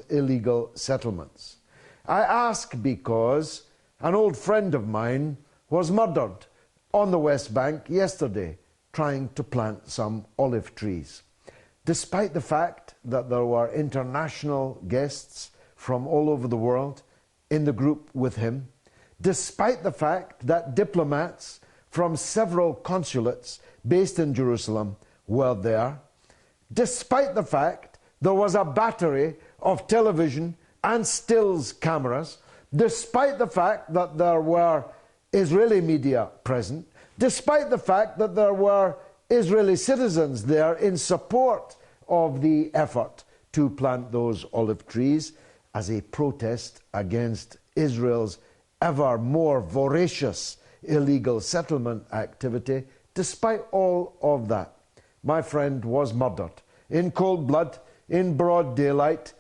illegal settlements. I ask because an old friend of mine was murdered on the West Bank yesterday trying to plant some olive trees. Despite the fact that there were international guests from all over the world in the group with him, despite the fact that diplomats from several consulates based in Jerusalem were there, despite the fact there was a battery of television and stills cameras, despite the fact that there were Israeli media present, despite the fact that there were Israeli citizens there in support of the effort to plant those olive trees as a protest against Israel's ever more voracious illegal settlement activity. Despite all of that, my friend was murdered in cold blood, in broad daylight,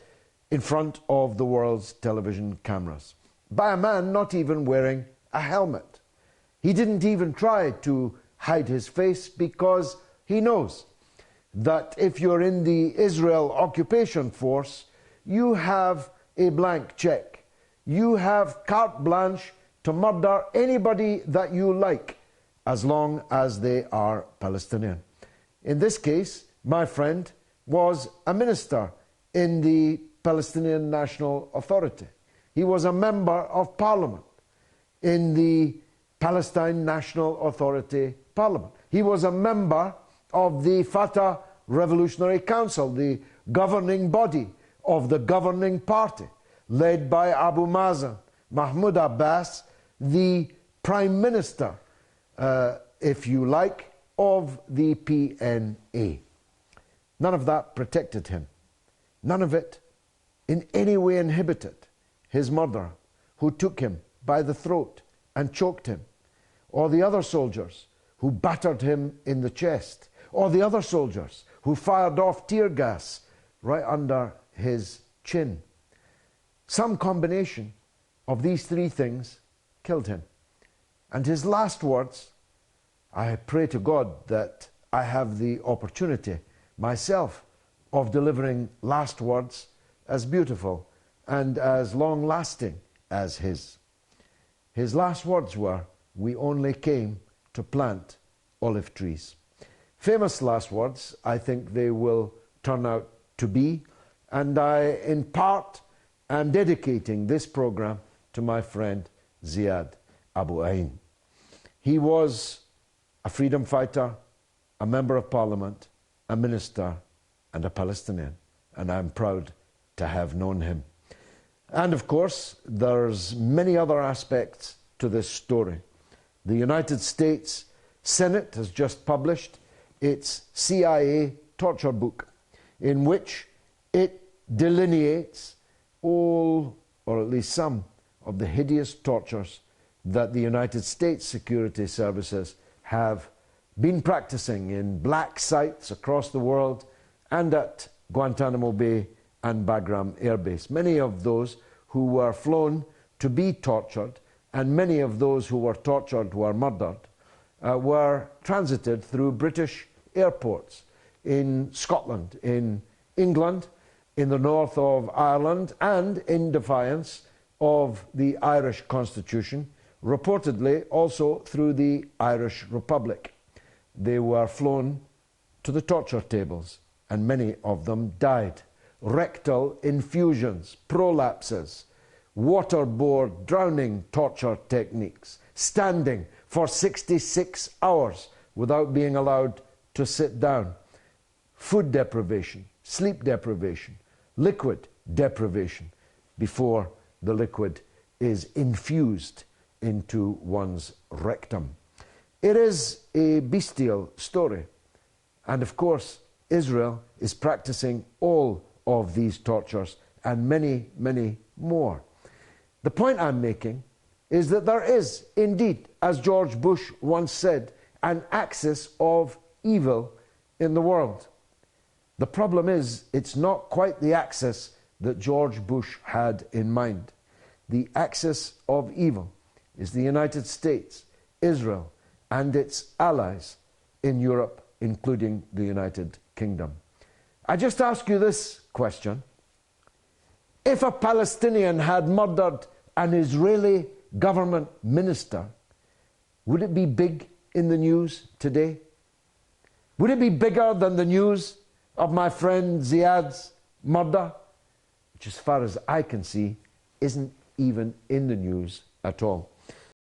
in front of the world's television cameras, by a man not even wearing a helmet. He didn't even try to hide his face because he knows that if you're in the Israel occupation force, you have a blank check. You have carte blanche to murder anybody that you like, as long as they are Palestinian. In this case, my friend was a minister in the Palestinian National Authority. He was a member of parliament in the Palestine National Authority Parliament. He was a member of the Fatah Revolutionary Council, the governing body of the governing party, led by Abu Mazen, Mahmoud Abbas, the Prime Minister, if you like, of the PNA. None of that protected him. None of it in any way inhibited his murderer, who took him by the throat and choked him, or the other soldiers who battered him in the chest, or the other soldiers who fired off tear gas right under his chin. Some combination of these three things killed him. And his last words, I pray to God that I have the opportunity myself of delivering last words as beautiful and as long-lasting as his. His last words were, "We only came to plant olive trees." Famous last words, I think they will turn out to be, and I, in part, am dedicating this program to my friend Ziad Abu Ain. He was a freedom fighter, a member of parliament, a minister, and a Palestinian, and I'm proud to have known him. And of course, there's many other aspects to this story. The United States Senate has just published its CIA torture book, in which it delineates all, or at least some, of the hideous tortures that the United States security services have been practicing in black sites across the world and at Guantanamo Bay and Bagram Air Base. Many of those who were flown to be tortured, and many of those who were tortured were murdered, were transited through British airports in Scotland, in England, in the north of Ireland, and in defiance of the Irish Constitution, reportedly also through the Irish Republic. They were flown to the torture tables, and many of them died. Rectal infusions, prolapses, waterboard drowning torture techniques, standing for 66 hours without being allowed to sit down, food deprivation, sleep deprivation, liquid deprivation before the liquid is infused into one's rectum. It is a bestial story, and of course Israel is practicing all of these tortures and many, many more. The point I'm making is that there is indeed, as George Bush once said, an axis of evil in the world. The problem is, it's not quite the axis that George Bush had in mind. The axis of evil is the United States, Israel, and its allies in Europe, including the United Kingdom. I just ask you this question. If a Palestinian had murdered an Israeli government minister, would it be big in the news today? Would it be bigger than the news of my friend Ziad's murder, which as far as I can see isn't even in the news at all?